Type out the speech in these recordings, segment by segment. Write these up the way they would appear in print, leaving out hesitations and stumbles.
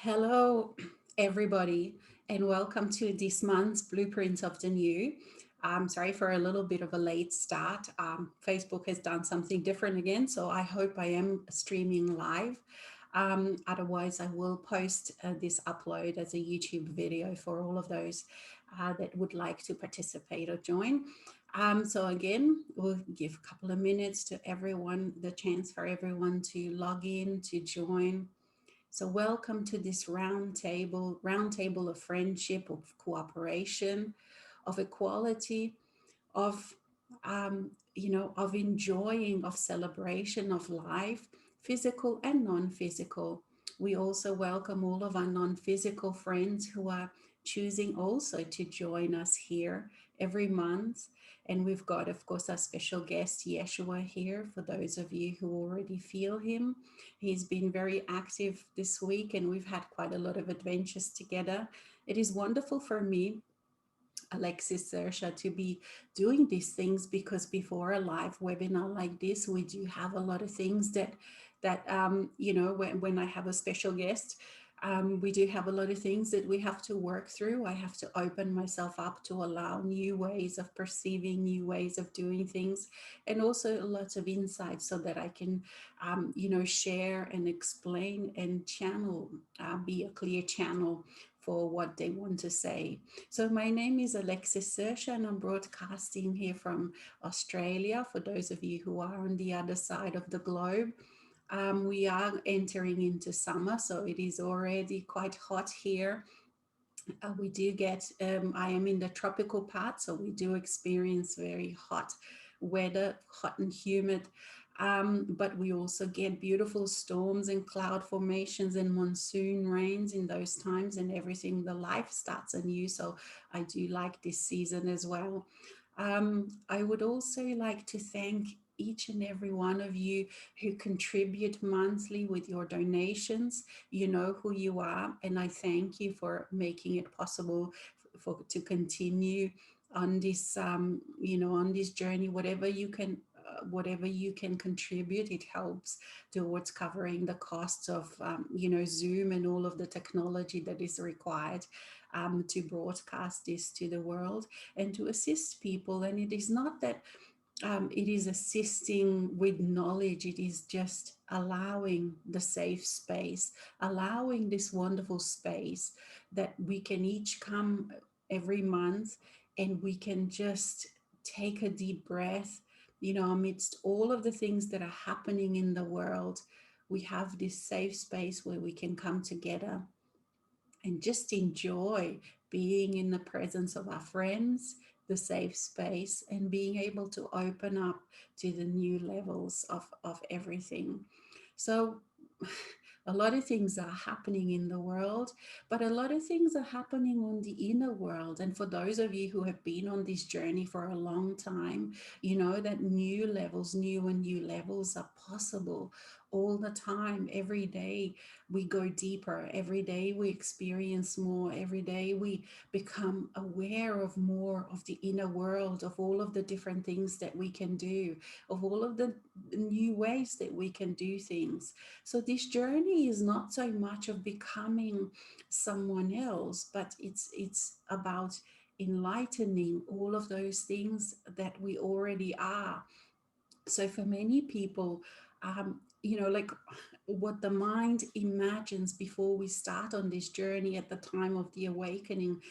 Hello, everybody, and welcome to this month's Blueprint of the New. I'm sorry for a little bit of a late start. Facebook has done something different again, so I hope I am streaming live. Otherwise, I will post this upload as a YouTube video for all of those that would like to participate or join. So again, we'll give a couple of minutes to everyone, the chance for everyone to log in, to join. So welcome to this round table of friendship, of cooperation, of equality, of of enjoying, of celebration of life, physical and non-physical. We also welcome all of our non-physical friends who are choosing also to join us here every month. And we've got, of course, our special guest, Yeshua, here for those of you who already feel him. He's been very active this week and we've had quite a lot of adventures together. It is wonderful for me, Alexis Sersha, to be doing these things because before a live webinar like this, we do have a lot of things that when I have a special guest, we do have a lot of things that we have to work through. I have to open myself up to allow new ways of perceiving, new ways of doing things, and also lots of insights so that I can, share and explain and channel, be a clear channel for what they want to say. So my name is Alexis Sersha and I'm broadcasting here from Australia for those of you who are on the other side of the globe. We are entering into summer, so it is already quite hot here. We do get, I am in the tropical part, so we do experience very hot weather, hot and humid. But we also get beautiful storms and cloud formations and monsoon rains in those times, and everything, the life starts anew. So I do like this season as well. I would also like to thank each and every one of you who contribute monthly with your donations. You know who you are, and I thank you for making it possible for to continue on this on this journey. Whatever you can contribute, it helps towards covering the costs of Zoom and all of the technology that is required to broadcast this to the world and to assist people. And it is not that it is assisting with knowledge. It is just allowing the safe space, allowing this wonderful space that we can each come every month and we can just take a deep breath, amidst all of the things that are happening in the world. We have this safe space where we can come together and just enjoy being in the presence of our friends, the safe space, and being able to open up to the new levels of everything. So a lot of things are happening in the world, but a lot of things are happening on the inner world. And for those of you who have been on this journey for a long time, you know that new and new levels are possible all the time. Every day we go deeper, every day we experience more, every day we become aware of more of the inner world, of all of the different things that we can do, of all of the new ways that we can do things. So this journey is not so much of becoming someone else, but it's about enlightening all of those things that we already are. So for many people, like what the mind imagines before we start on this journey at the time of the awakening.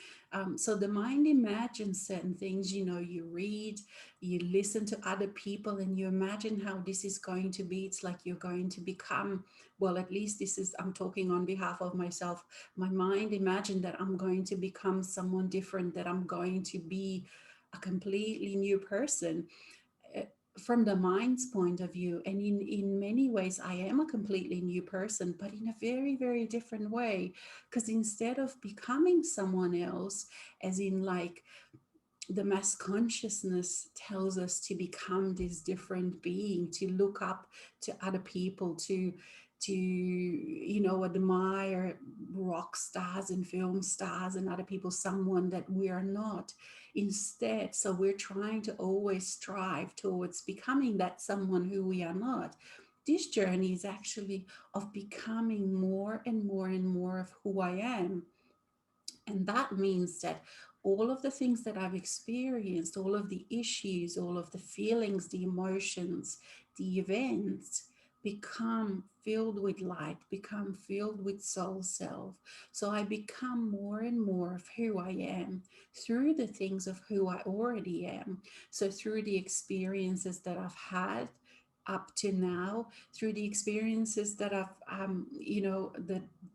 So the mind imagines certain things, you read, you listen to other people, and you imagine how this is going to be. It's like you're going to become, well, at least this is, I'm talking on behalf of myself. My mind imagined that I'm going to become someone different, that I'm going to be a completely new person uh, from the mind's point of view. And in many ways I am a completely new person, but in a very, very different way, because instead of becoming someone else, as in like the mass consciousness tells us to become this different being, to look up to other people, to admire rock stars and film stars and other people, someone that we are not. Instead, so we're trying to always strive towards becoming that someone who we are not, this journey is actually of becoming more and more and more of who I am. And that means that all of the things that I've experienced, all of the issues, all of the feelings, the emotions, the events become filled with light, become filled with soul self. So I become more and more of who I am through the things of who I already am. So through the experiences that I've had up to now, through the experiences that I've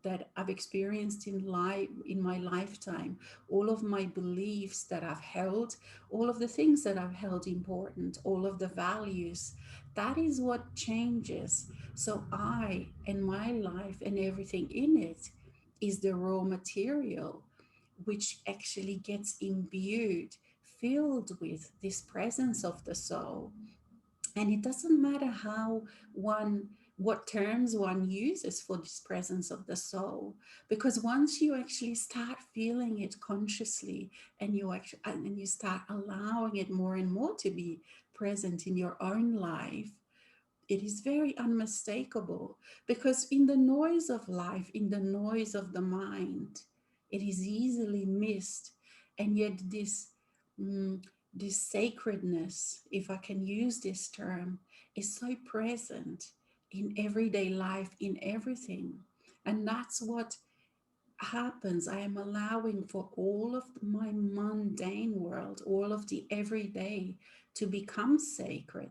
that I've experienced in life, in my lifetime, all of my beliefs that I've held, all of the things that I've held important, all of the values, that is what changes. So I and my life and everything in it is the raw material, which actually gets imbued, filled with this presence of the soul. And it doesn't matter how one, what terms one uses for this presence of the soul, because once you actually start feeling it consciously, and you start allowing it more and more to be present in your own life, it is very unmistakable. Because in the noise of life, in the noise of the mind, it is easily missed. And yet mm, this sacredness, if I can use this term, is so present in everyday life, in everything. And that's what happens. I am allowing for all of my mundane world, all of the everyday, to become sacred.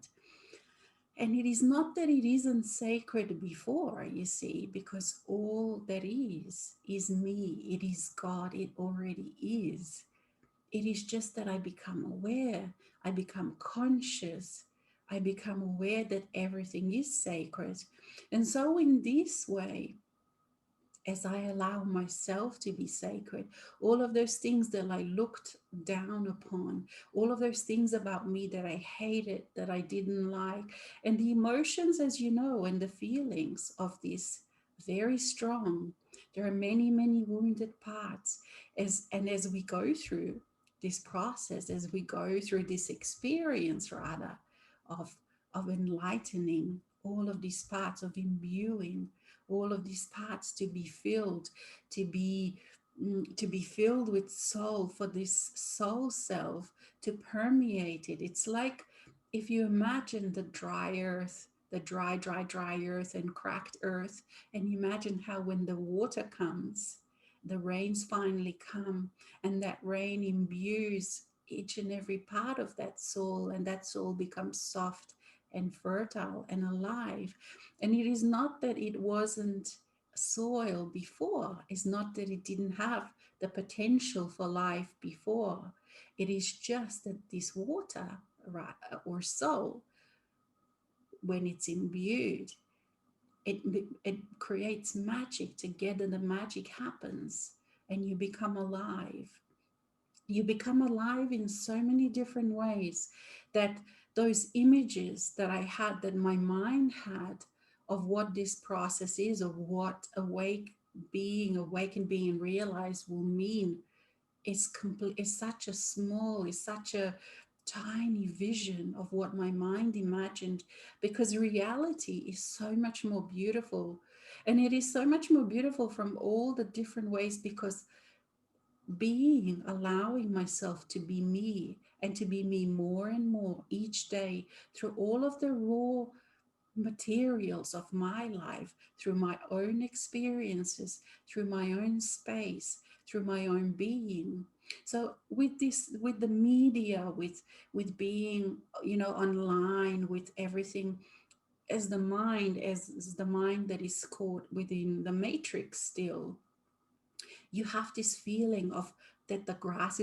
And it is not that it isn't sacred before, you see, because all that is me. It is God. It already is. It is just that I become aware. I become conscious. I become aware that everything is sacred. And so, in this way, as I allow myself to be sacred, all of those things that I looked down upon, all of those things about me that I hated, that I didn't like, and the emotions, as you know, and the feelings of this very strong. There are many, many wounded parts. As we go through this process, as we go through this experience, rather, of, of enlightening all of these parts, of imbuing all of these parts to be filled, to be to be filled with soul, for this soul self to permeate it. It's like if you imagine the dry earth, the dry earth and cracked earth, and you imagine how when the water comes, the rains finally come, and that rain imbues each and every part of that soul, and that soul becomes soft and fertile and alive. And it is not that it wasn't soil before, it's not that it didn't have the potential for life before. It is just that this water, right, or soul, when it's imbued, it, it creates magic. Together, the magic happens, and you become alive. You become alive in so many different ways that those images that I had, that my mind had, of what this process is, of what awakened being realized will mean, is complete, is such a small, is such a tiny vision of what my mind imagined, because reality is so much more beautiful. And it is so much more beautiful from all the different ways, because allowing myself to be me, and to be me more and more each day, through all of the raw materials of my life, through my own experiences, through my own space, through my own being. So with this, with the media, with being, online, with everything, as the mind that is caught within the matrix still, you have this feeling of that the grass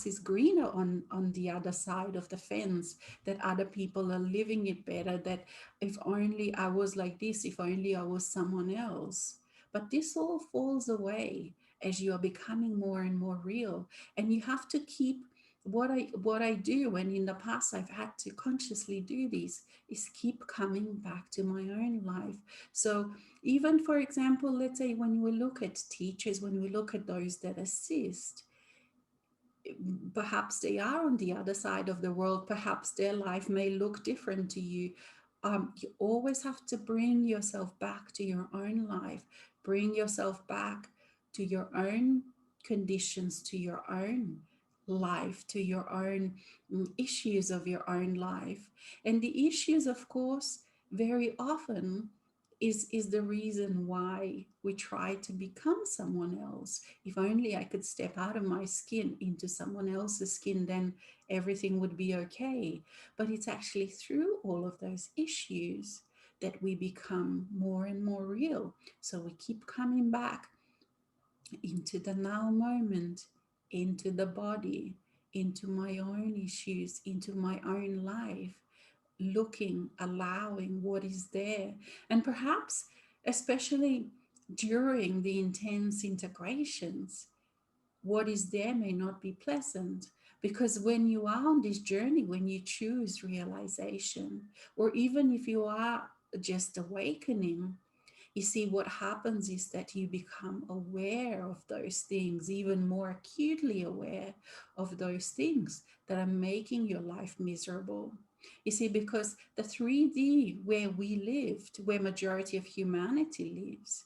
is greener on the other side of the fence, that other people are living it better, that if only I was like this, if only I was someone else. But this all falls away as you are becoming more and more real. And you have to keep, what I do, and in the past I've had to consciously do this, is keep coming back to my own life. So even, for example, let's say when we look at teachers, when we look at those that assist, perhaps they are on the other side of the world, perhaps their life may look different to you. You always have to bring yourself back to your own life, bring yourself back to your own conditions, to your own life, to your own issues of your own life. And the issues, of course, very often is the reason why we try to become someone else. If only I could step out of my skin into someone else's skin, then everything would be okay. But it's actually through all of those issues that we become more and more real. So we keep coming back into the now moment, into the body, into my own issues, into my own life, looking, allowing what is there. And perhaps, especially during the intense integrations, what is there may not be pleasant. Because when you are on this journey, when you choose realization, or even if you are just awakening, you see, what happens is that you become aware of those things, even more acutely aware of those things that are making your life miserable. You see, because the 3D where we lived, where majority of humanity lives,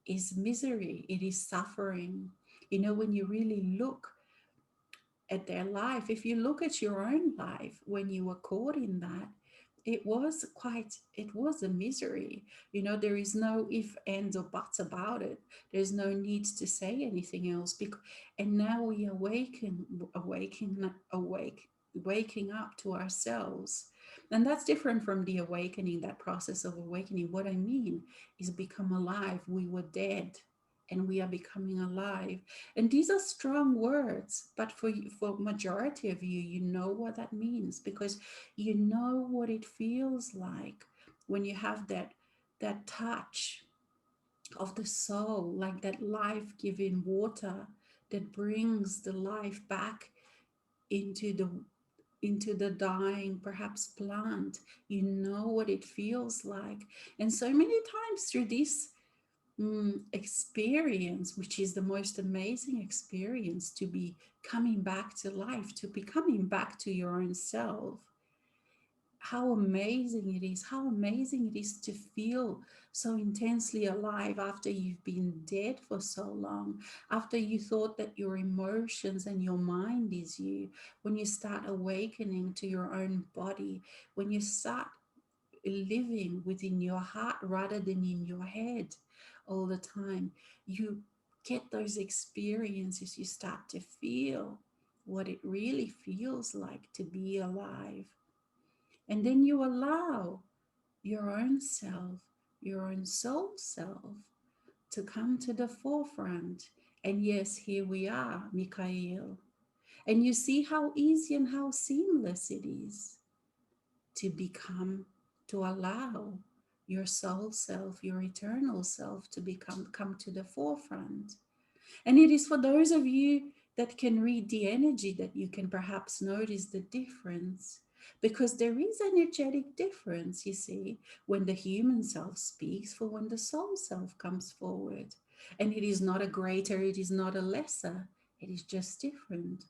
is misery, it is suffering. You know, when you really look at their life, if you look at your own life when you were caught in that, it was a misery. You know, there is no if, ands, or buts about it. There's no need to say anything else. And now we waking up to ourselves. And that's different from the awakening, that process of awakening. What I mean is become alive. We were dead and we are becoming alive. And these are strong words, but for majority of you, you know what that means, because you know what it feels like when you have that touch of the soul, like that life-giving water that brings the life back into the dying, perhaps plant. You know what it feels like. And so many times through this experience, which is the most amazing experience, to be coming back to life, to be coming back to your own self, how amazing it is, how amazing it is to feel so intensely alive after you've been dead for so long, after you thought that your emotions and your mind is you. When you start awakening to your own body, when you start living within your heart rather than in your head all the time, you get those experiences, you start to feel what it really feels like to be alive. And then you allow your own self, your own soul self, to come to the forefront. And yes, here we are, Mikhail. And you see how easy and how seamless it is to become, to allow your soul self, your eternal self to come to the forefront. And it is for those of you that can read the energy that you can perhaps notice the difference. Because there is energetic difference, you see, when the human self speaks for when the soul self comes forward. And it is not a greater, it is not a lesser, it is just different.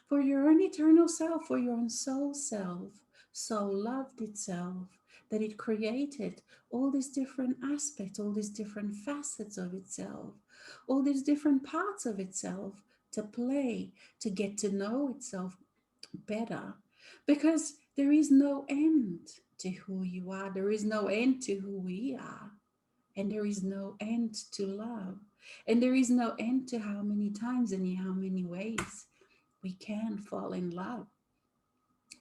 For your own eternal self, for your own soul self, so loved itself that it created all these different aspects, all these different facets of itself, all these different parts of itself to play, to get to know itself better. Because there is no end to who you are, there is no end to who we are, and there is no end to love, and there is no end to how many times and in how many ways we can fall in love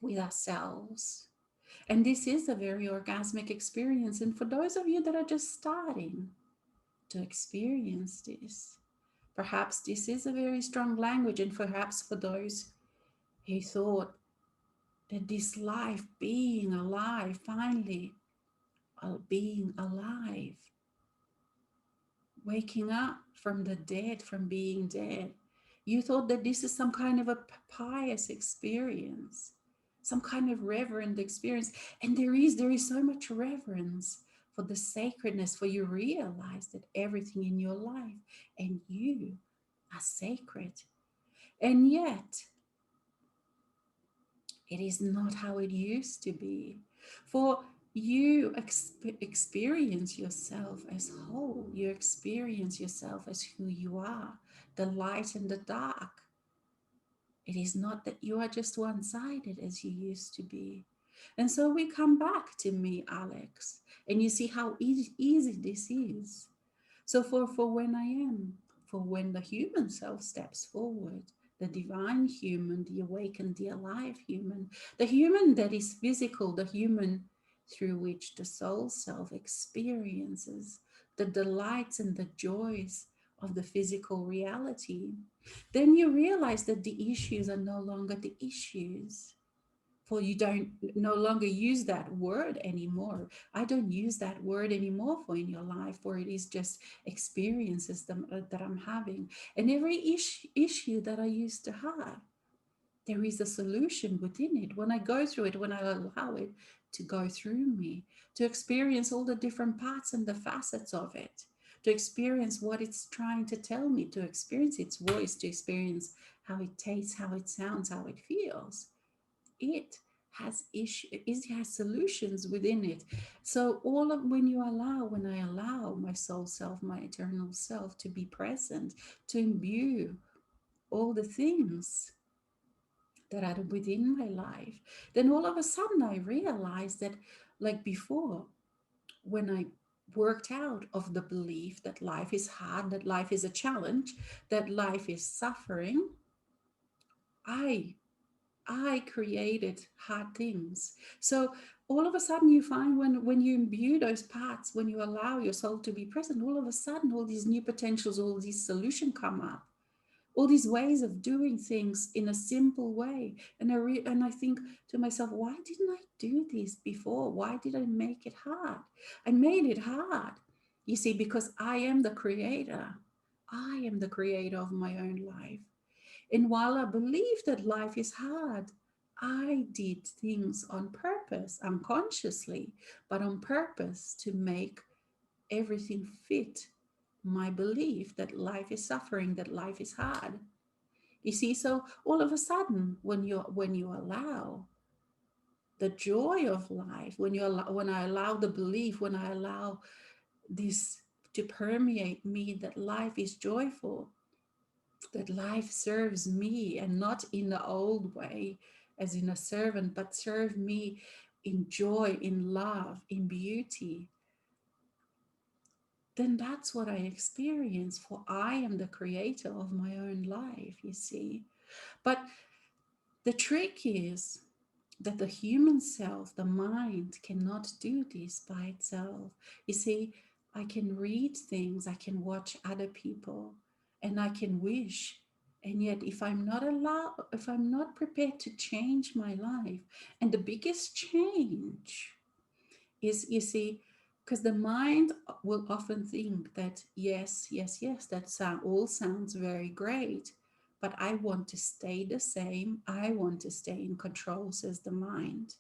with ourselves. And this is a very orgasmic experience. And for those of you that are just starting to experience this, perhaps this is a very strong language. And perhaps for those who thought that this life, being alive, finally being alive, waking up from the dead, from being dead. You thought that this is some kind of a pious experience, some kind of reverent experience. And there is so much reverence for the sacredness, for you realize that everything in your life and you are sacred. And yet, it is not how it used to be. For You experience yourself as whole. You experience yourself as who you are, the light and the dark. It is not that you are just one sided as you used to be. And so we come back to me, Alex, and you see how easy this is. So for when I am, for when the human self steps forward, the divine human, the awakened, the alive human, the human that is physical, the human through which the soul self experiences the delights and the joys of the physical reality, then you realize that the issues are no longer the issues, for you don't no longer use that word anymore. I don't use that word anymore for in your life, for it is just experiences that I'm having. And every issue that I used to have, there is a solution within it. When I go through it, when I allow it to go through me, to experience all the different parts and the facets of it, to experience what it's trying to tell me, to experience its voice, to experience how it tastes, how it sounds, how it feels, it has it has solutions within it. So all of when I allow my soul self, my eternal self to be present, to imbue all the things that are within my life, then all of a sudden I realize that, like before, when I worked out of the belief that life is hard, that life is a challenge, that life is suffering, I I created hard things. So all of a sudden you find when you imbue those parts, when you allow your soul to be present, all of a sudden all these new potentials, all these solutions come up, all these ways of doing things in a simple way. And I think to myself, why didn't I do this before? Why did I make it hard? I made it hard. You see, because I am the creator. I am the creator of my own life. And while I believe that life is hard, I did things on purpose, unconsciously, but on purpose to make everything fit my belief that life is suffering, that life is hard. You see, so all of a sudden, when you allow the joy of life, when I allow the belief, when I allow this to permeate me that life is joyful, that life serves me and not in the old way as in a servant, but serve me in joy, in love, in beauty, then that's what I experience, for I am the creator of my own life, you see. But the trick is that the human self, the mind, cannot do this by itself. You see, I can read things, I can watch other people, and I can wish. And yet, if I'm not prepared to change my life, and the biggest change is, you see, because the mind will often think that yes, yes, yes, that all sounds very great, but I want to stay the same. I want to stay in control, says the mind.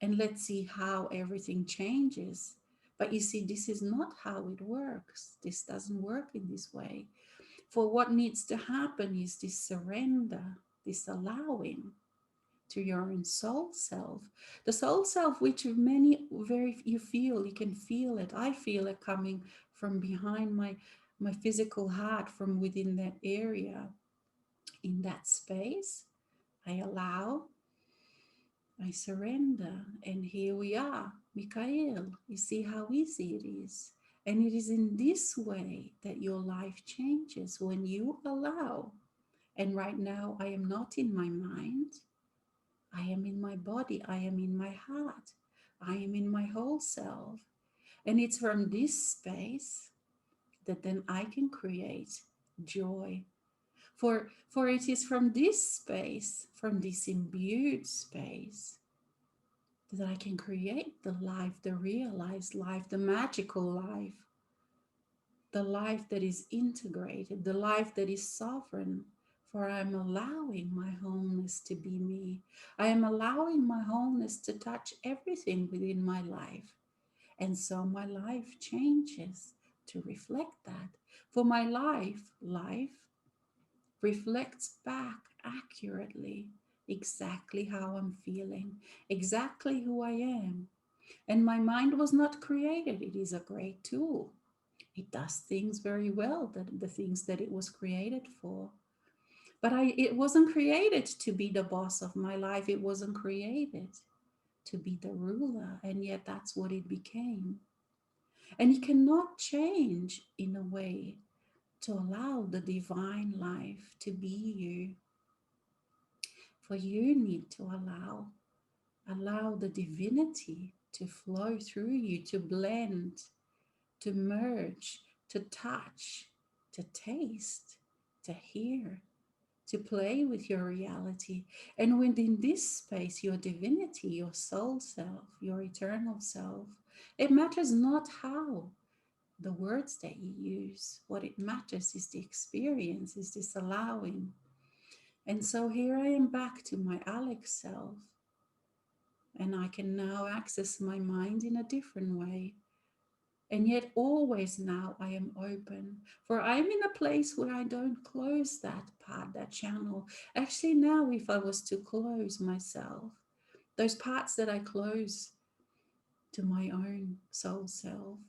And let's see how everything changes. But you see, this is not how it works. This doesn't work in this way. For what needs to happen is this surrender, this allowing to your own soul self. The soul self, which many very you feel, you can feel it. I feel it coming from behind my physical heart, from within that area, in that space. I allow, I surrender, and here we are, Michael. You see how easy it is. And it is in this way that your life changes when you allow. And right now, I am not in my mind. I am in my body. I am in my heart. I am in my whole self. And it's from this space that then I can create joy. For it is from this space, from this imbued space, that I can create the life, the realized life, the magical life, the life that is integrated, the life that is sovereign. For I am allowing my wholeness to be me. I am allowing my wholeness to touch everything within my life. And so my life changes to reflect that. For my life reflects back accurately exactly how I'm feeling, exactly who I am. And my mind was not created. It is a great tool. It does things very well, the things that it was created for. But it wasn't created to be the boss of my life. It wasn't created to be the ruler. And yet that's what it became. And you cannot change in a way to allow the divine life to be you. For you need to allow the divinity to flow through you, to blend, to merge, to touch, to taste, to hear, to play with your reality. And within this space, your divinity, your soul self, your eternal self, it matters not how the words that you use. What it matters is the experience, is this allowing. And so here I am back to my Alex self, and I can now access my mind in a different way. And yet, always now I am open, for I'm in a place where I don't close that part, that channel. Actually, now, if I was to close myself, those parts that I close to my own soul self,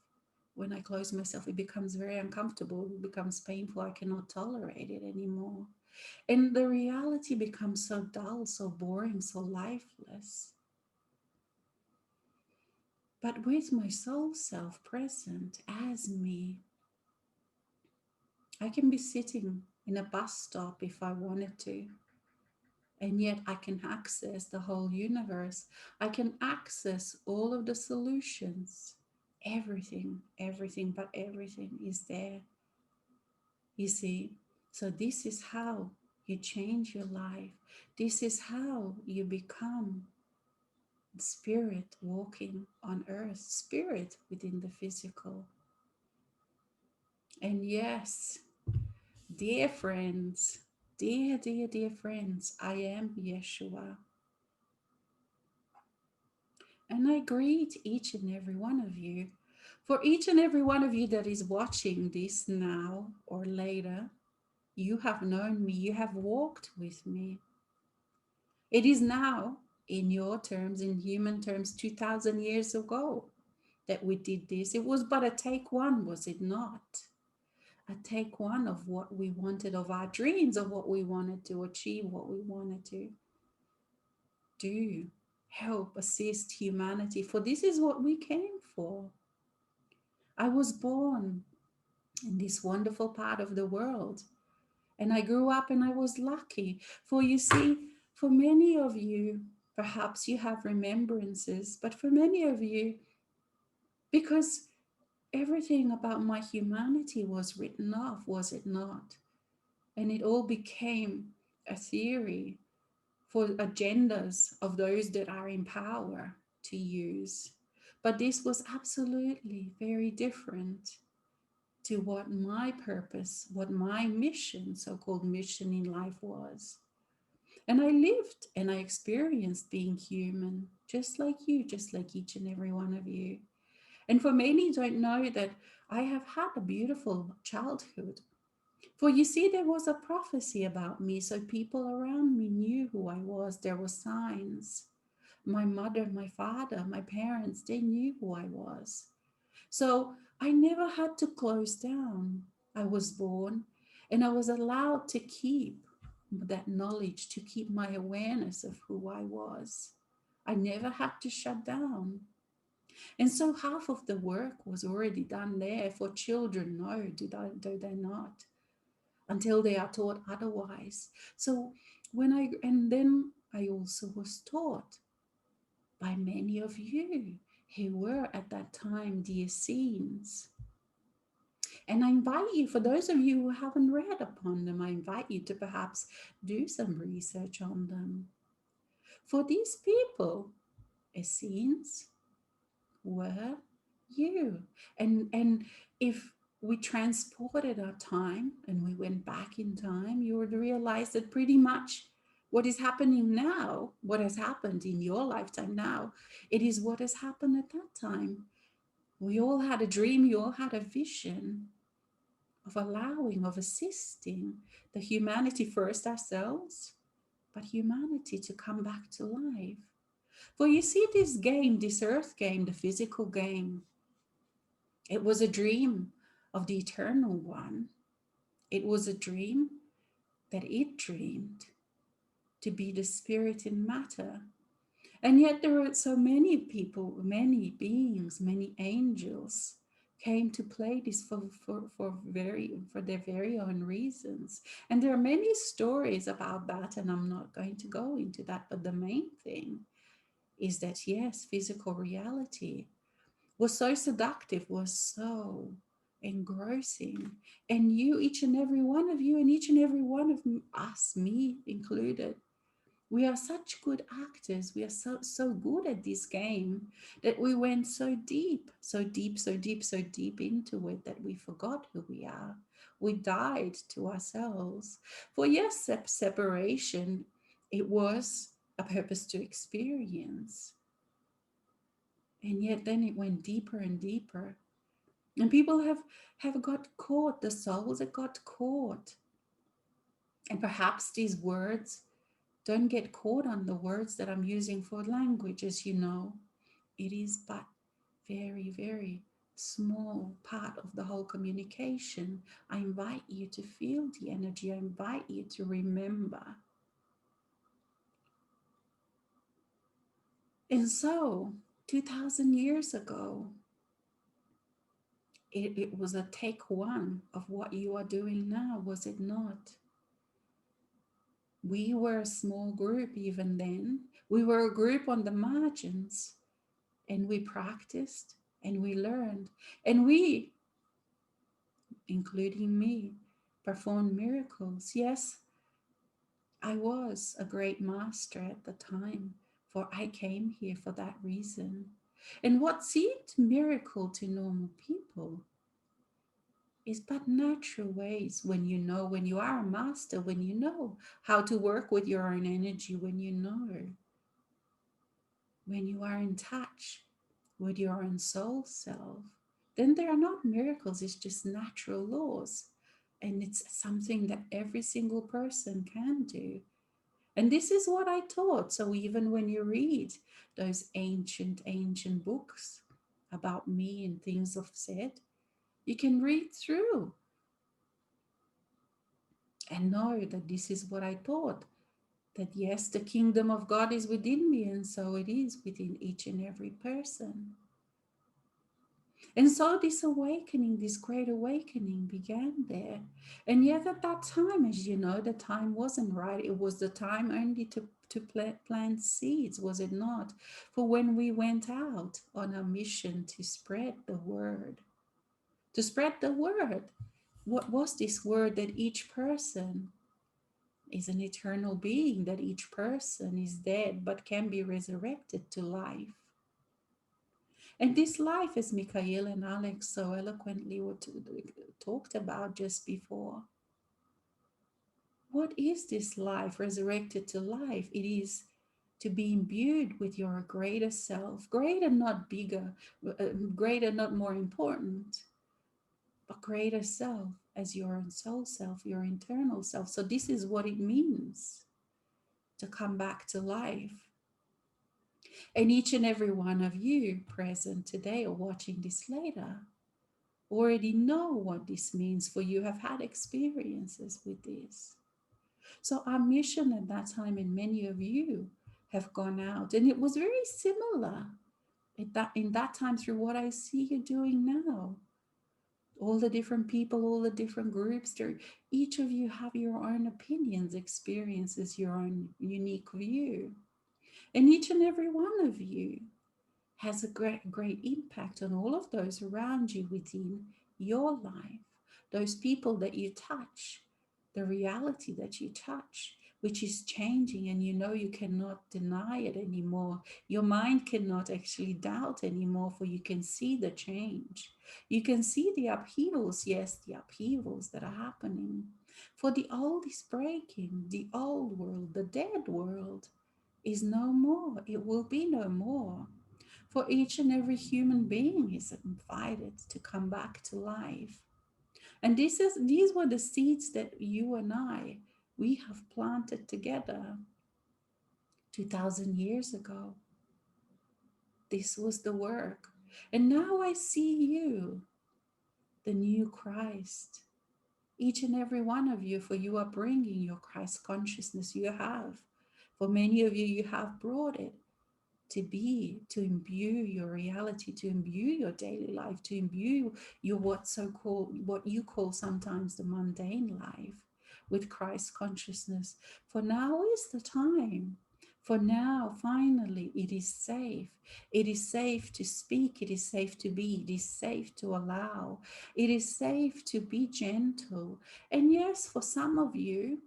when I close myself, it becomes very uncomfortable, it becomes painful. I cannot tolerate it anymore. And the reality becomes so dull, so boring, so lifeless. But with my soul self present as me, I can be sitting in a bus stop if I wanted to, and yet I can access the whole universe. I can access all of the solutions. Everything, but everything is there. You see? So, this is how you change your life. This is how you become spirit walking on earth, spirit within the physical. And yes, dear friends, dear friends, I am Yeshua. And I greet each and every one of you. For each and every one of you that is watching this now or later, you have known me, you have walked with me. It is now, in your terms, in human terms, 2000 years ago that we did this. It was but a take one, was it not? A take one of what we wanted, of our dreams, of what we wanted to achieve, what we wanted to do, help, assist humanity. For this is what we came for. I was born in this wonderful part of the world, and I grew up and I was lucky. For you see, for many of you, perhaps you have remembrances, but for many of you, because everything about my humanity was written off, was it not? And it all became a theory for agendas of those that are in power to use. But this was absolutely very different to what my purpose, what my mission, so called mission in life was. And I lived and I experienced being human, just like you, just like each and every one of you. And for many don't know that I have had a beautiful childhood. For you see, there was a prophecy about me, so people around me knew who I was. There were signs. My mother, my father, my parents, they knew who I was. So I never had to close down. I was born and I was allowed to keep that knowledge, to keep my awareness of who I was. I never had to shut down. And so half of the work was already done there. For children know, do they not? Until they are taught otherwise. So and then I also was taught by many of you who were at that time the Essenes. And I invite you, for those of you who haven't read upon them, I invite you to perhaps do some research on them. For these people, Essenes were you. And if we transported our time and we went back in time, you would realize that pretty much what is happening now, what has happened in your lifetime now, it is what has happened at that time. We all had a dream, we all had a vision of allowing, of assisting the humanity first, ourselves, but humanity to come back to life. For you see, this game, this earth game, the physical game, it was a dream of the eternal one. It was a dream that it dreamed to be the spirit in matter. And yet there were so many people, many beings, many angels came to play this for their very own reasons. And there are many stories about that, and I'm not going to go into that. But the main thing is that yes, physical reality was so seductive, was so engrossing. And you, each and every one of you, and each and every one of us, me included, we are such good actors. We are so good at this game that we went so deep, so deep, so deep, so deep into it that we forgot who we are. We died to ourselves. For yes, separation, it was a purpose to experience. And yet then it went deeper and deeper. And people have got caught, the souls have got caught. And perhaps these words don't get caught on the words that I'm using for language, as you know. It is but very, very small part of the whole communication. I invite you to feel the energy. I invite you to remember. And so, 2000 years ago, it was a take one of what you are doing now, was it not? We were a small group even then. We were a group on the margins, and we practiced and we learned. And we, including me, performed miracles. Yes, I was a great master at the time, for I came here for that reason. And what seemed miracle to normal people is but natural ways when you are a master, when you know how to work with your own energy, when you are in touch with your own soul self, then they are not miracles, it's just natural laws. And it's something that every single person can do. And this is what I taught. So even when you read those ancient books about me and things I've said, you can read through and know that this is what I taught. That yes, the kingdom of God is within me, and so it is within each and every person. And so this awakening, this great awakening began there. And yet at that time, as you know, the time wasn't right. It was the time only to plant seeds, was it not? For when we went out on a mission to spread the word, to spread the word, what was this word? That each person is an eternal being, that each person is dead but can be resurrected to life. And this life, as Mikhail and Alex so eloquently talked about just before, what is this life resurrected to life? It is to be imbued with your greater self, greater, not bigger, greater, not more important, but greater self as your own soul self, your internal self. So, this is what it means to come back to life. And each and every one of you present today or watching this later already know what this means, for you have had experiences with this. So our mission at that time, and many of you have gone out, and it was very similar in that time through what I see you doing now. All the different people, all the different groups, each of you have your own opinions, experiences, your own unique view. And each and every one of you has a great impact on all of those around you within your life, those people that you touch, the reality that you touch, which is changing, and you know you cannot deny it anymore. Your mind cannot actually doubt anymore, for you can see the change. You can see the upheavals, yes, the upheavals that are happening. For the old is breaking, the old world, the dead world is no more. It will be no more. For each and every human being is invited to come back to life. And these were the seeds that you and I, we have planted together 2000 years ago. This was the work. And now I see you, the new Christ. Each and every one of you, for you are bringing your Christ consciousness. You have. For many of you, you have brought it to be, to imbue your reality, to imbue your daily life, to imbue your what you call sometimes the mundane life with Christ consciousness. For now is the time. For now, finally, it is safe. It is safe to speak. It is safe to be. It is safe to allow. It is safe to be gentle. And yes, for some of you,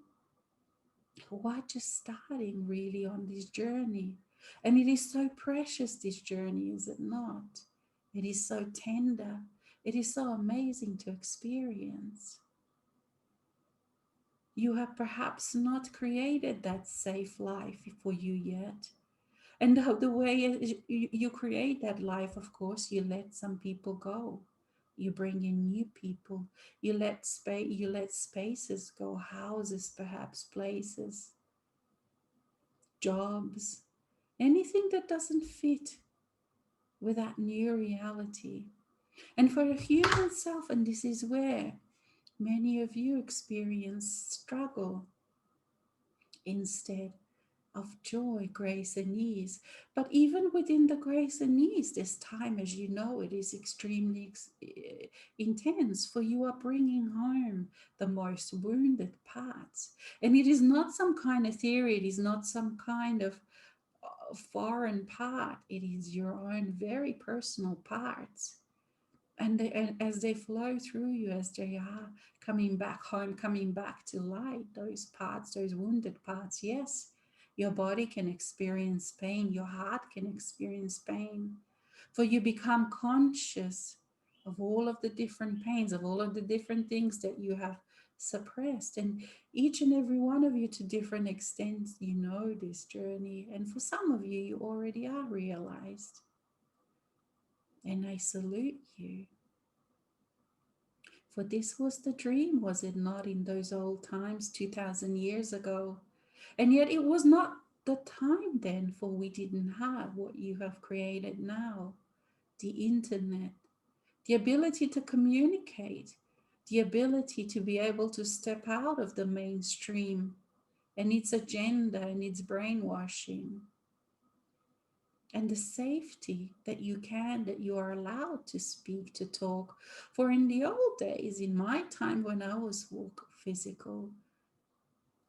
who are just starting really on this journey. And it is so precious, this journey, is it not? It is so tender. It is so amazing to experience. You have perhaps not created that safe life for you yet. And the way you create that life, of course, you let some people go. You bring in new people. You let spaces go, houses, perhaps places, jobs, anything that doesn't fit with that new reality. And for a human self, and this is where many of you experience struggle instead of joy, grace, and ease. But even within the grace and ease, this time, as you know, it is extremely intense, for you are bringing home the most wounded parts. And it is not some kind of theory, it is not some kind of foreign part, it is your own very personal parts. And as they flow through you, as they are coming back home, coming back to light, those parts, those wounded parts, yes, your body can experience pain, your heart can experience pain, for you become conscious of all of the different pains, of all of the different things that you have suppressed. And each and every one of you, to different extents, you know this journey. And for some of you, you already are realized. And I salute you. For this was the dream, was it not, in those old times, 2,000 years ago? And yet it was not the time then, for we didn't have what you have created now, the internet, the ability to communicate, the ability to be able to step out of the mainstream and its agenda and its brainwashing, and the safety that you are allowed to speak, to talk. For in the old days, in my time when I was physical,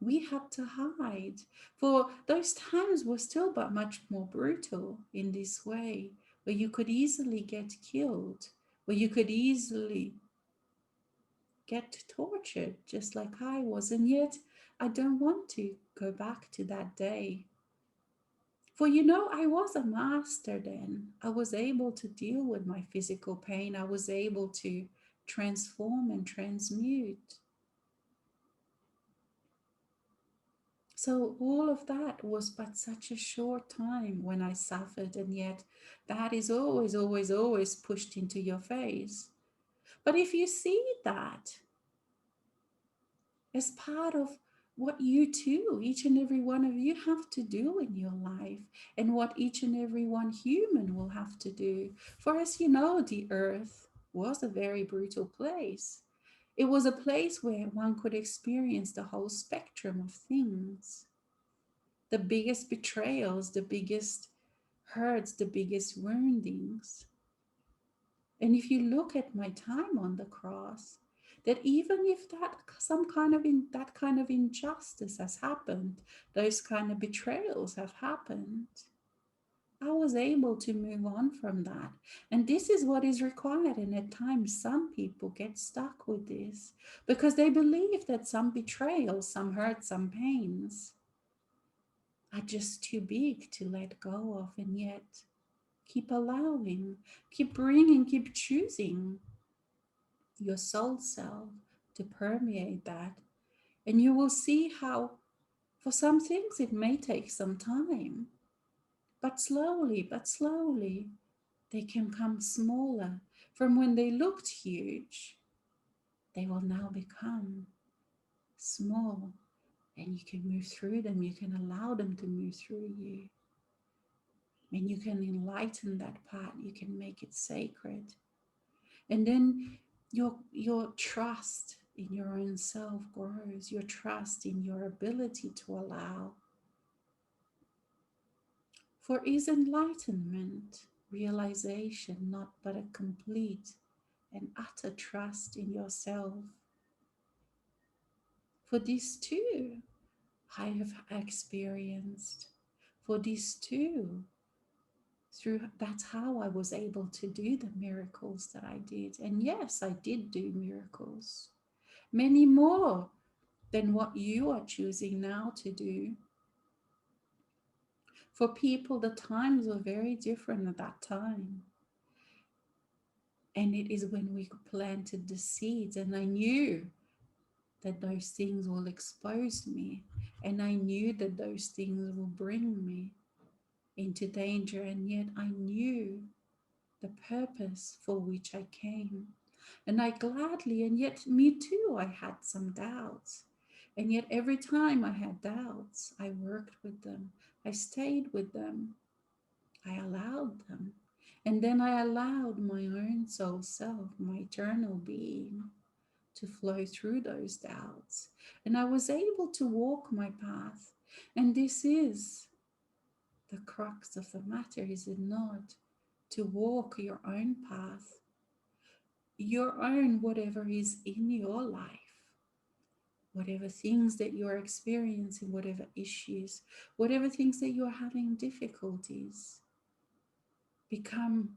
we had to hide. For those times were still but much more brutal in this way, where you could easily get killed, where you could easily get tortured, just like I was. And yet I don't want to go back to that day. For you know, I was a master then. I was able to deal with my physical pain. I was able to transform and transmute. So all of that was but such a short time when I suffered, and yet that is always, always, always pushed into your face. But if you see that as part of what you too, each and every one of you, have to do in your life, and what each and every one human will have to do. For as you know, the earth was a very brutal place. It was a place where one could experience the whole spectrum of things. The biggest betrayals, the biggest hurts, the biggest woundings. And if you look at my time on the cross, that even if that kind of injustice has happened, those kind of betrayals have happened, I was able to move on from that. And this is what is required. And at times, some people get stuck with this because they believe that some betrayals, some hurt, some pains are just too big to let go of. And yet, keep allowing, keep bringing, keep choosing your soul self to permeate that. And you will see how, for some things, it may take some time, but slowly, they can come smaller. From when they looked huge, they will now become small, and you can move through them. You can allow them to move through you. And you can enlighten that part, you can make it sacred. And then your trust in your own self grows, your trust in your ability to allow. For is enlightenment realization not but a complete and utter trust in yourself? For this too I have experienced. For this too, that's how I was able to do the miracles that I did. And yes, I did do miracles, many more than what you are choosing now to do. For people, the times were very different at that time. And it is when we planted the seeds, and I knew that those things will expose me, and I knew that those things will bring me into danger, and yet I knew the purpose for which I came. And I gladly, and yet me too, I had some doubts. And yet every time I had doubts, I worked with them. I stayed with them. I allowed them. And then I allowed my own soul self, my eternal being, to flow through those doubts. And I was able to walk my path. And this is the crux of the matter, is it not? To walk your own path, your own, whatever is in your life, whatever things that you're experiencing, whatever issues, whatever things that you're having difficulties, become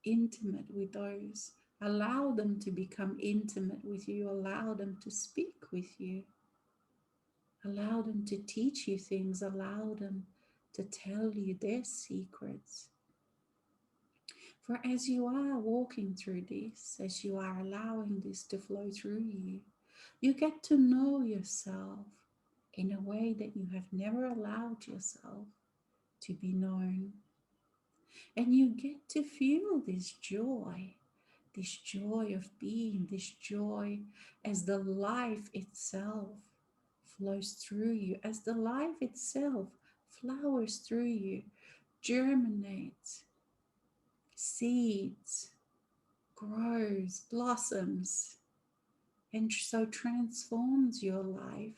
intimate with those. Allow them to become intimate with you. Allow them to speak with you. Allow them to teach you things. Allow them to tell you their secrets. For as you are walking through this, as you are allowing this to flow through you, you get to know yourself in a way that you have never allowed yourself to be known. And you get to feel this joy of being, this joy as the life itself flows through you, as the life itself flowers through you, germinates, seeds, grows, blossoms, and so transforms your life,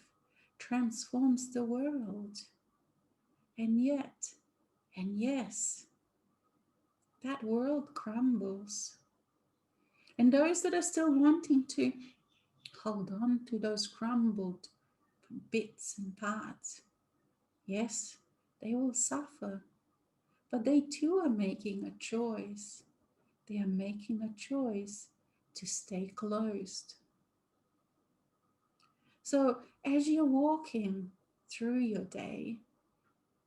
transforms the world. And yet, and yes, that world crumbles. And those that are still wanting to hold on to those crumbled bits and parts, yes, they will suffer. But they too are making a choice. They are making a choice to stay closed. So as you're walking through your day,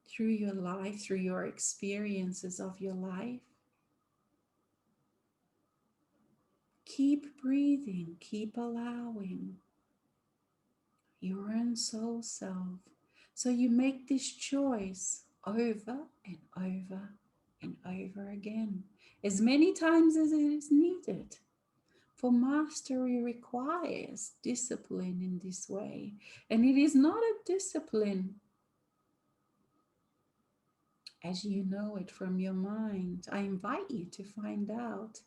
through your life, through your experiences of your life, keep breathing, keep allowing your own soul self. So you make this choice over and over and over again, as many times as it is needed. For mastery requires discipline in this way. And it is not a discipline as you know it from your mind. I invite you to find out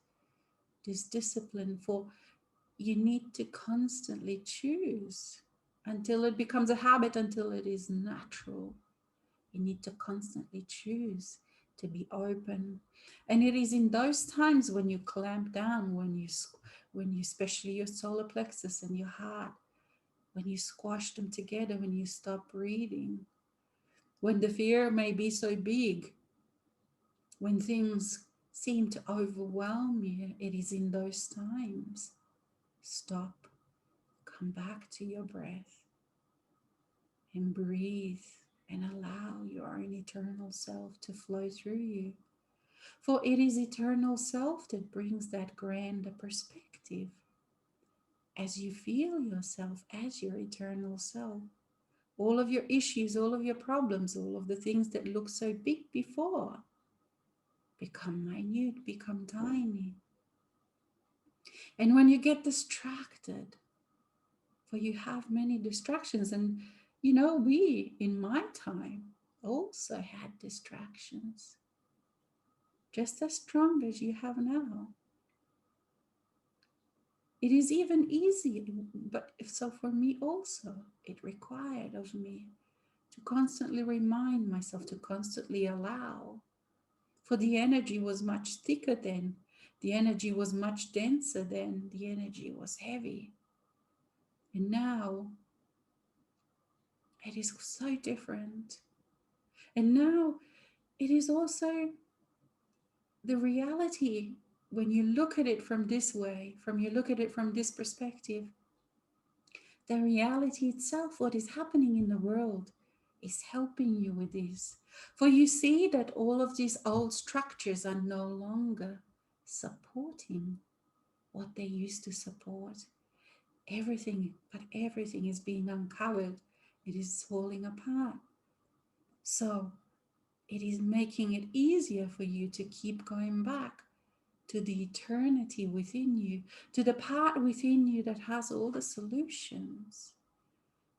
this discipline, for you need to constantly choose until it becomes a habit, until it is natural. You need to constantly choose to be open. And it is in those times when you clamp down, when you especially your solar plexus and your heart, when you squash them together, when you stop breathing, when the fear may be so big, when things seem to overwhelm you, it is in those times. Stop, come back to your breath and breathe and allow your own eternal self to flow through you. For it is eternal self that brings that grander perspective. As you feel yourself as your eternal self, all of your issues, all of your problems, all of the things that look so big before become minute, become tiny. And when you get distracted, for you have many distractions, and we in my time also had distractions. just as strong as you have now. It is even easy, but if so for me also, it required of me to constantly remind myself, to constantly allow. For the energy was much thicker then, the energy was much denser then, the energy was heavy. And now it is so different. And now it is also the reality when you look at it from this way, from you look at it from this perspective, the reality itself, what is happening in the world, is helping you with this. For you see that all of these old structures are no longer supporting what they used to support. Everything is being uncovered. It is falling apart. So it is making it easier for you to keep going back to the eternity within you, to the part within you that has all the solutions,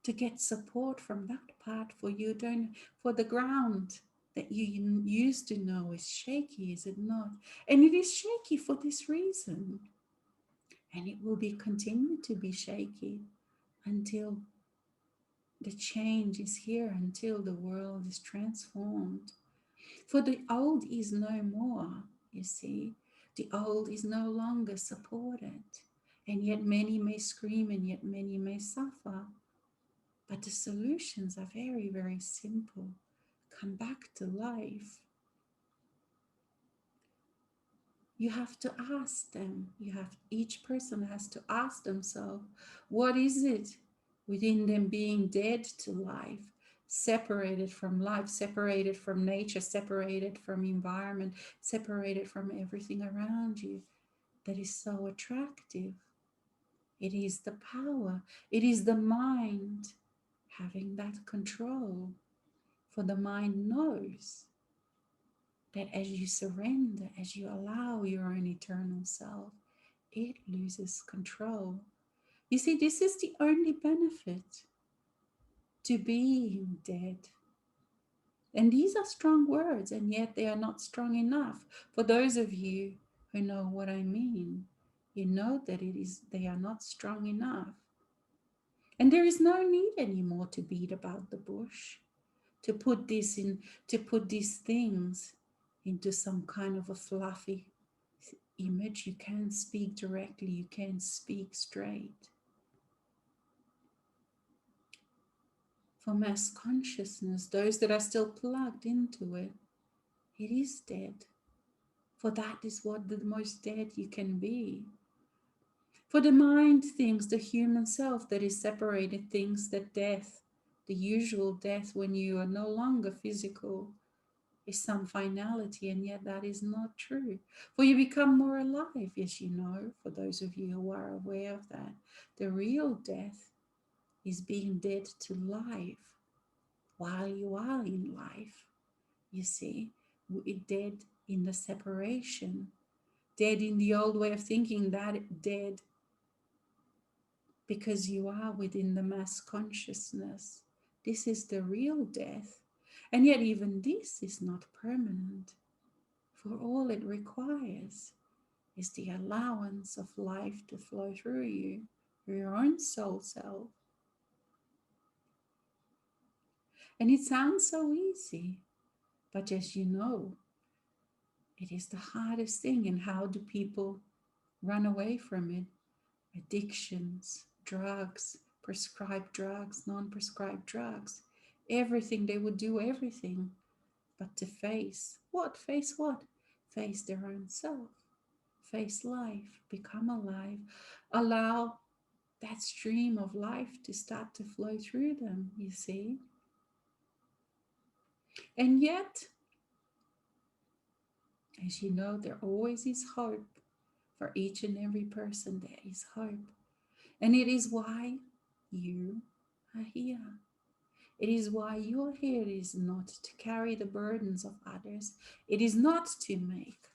to get support from that part. For you don't, for the ground that you used to know is shaky, is it not? And it is shaky for this reason, and it will be continue to be shaky until the change is here, until the world is transformed. For the old is no more, you see. The old is no longer supported. And yet many may scream, and yet many may suffer. But the solutions are very, very simple. Come back to life. You have to ask them. Each person has to ask themselves, what is it within them being dead to life, separated from life, separated from nature, separated from environment, separated from everything around you, that is so attractive? It is the power. It is the mind having that control. For the mind knows that as you surrender, as you allow your own eternal self, it loses control. You see, this is the only benefit to being dead. And these are strong words, and yet they are not strong enough. For those of you who know what I mean, you know that they are not strong enough. And there is no need anymore to beat about the bush, to put these things into some kind of a fluffy image. You can't speak directly, you can't speak straight. For mass consciousness, those that are still plugged into it, it is dead. For that is what the most dead you can be. For the mind thinks, the human self that is separated, thinks that death, the usual death when you are no longer physical, is some finality, and yet that is not true. For you become more alive, as you know, for those of you who are aware of that. The real death is being dead to life while you are in life, you see. Dead in the separation, dead in the old way of thinking, that dead because you are within the mass consciousness. This is the real death. And yet even this is not permanent. For all it requires is the allowance of life to flow through you, your own soul self. And it sounds so easy, but as you know, it is the hardest thing. And how do people run away from it? Addictions, drugs, prescribed drugs, non-prescribed drugs. Everything, they would do everything but to face what? Face what? Face their own self. Face life, become alive, allow that stream of life to start to flow through them, you see. And yet, as you know, there always is hope. For each and every person, there is hope. And it is why you are here. It is why you're here. It is not to carry the burdens of others. It is not to make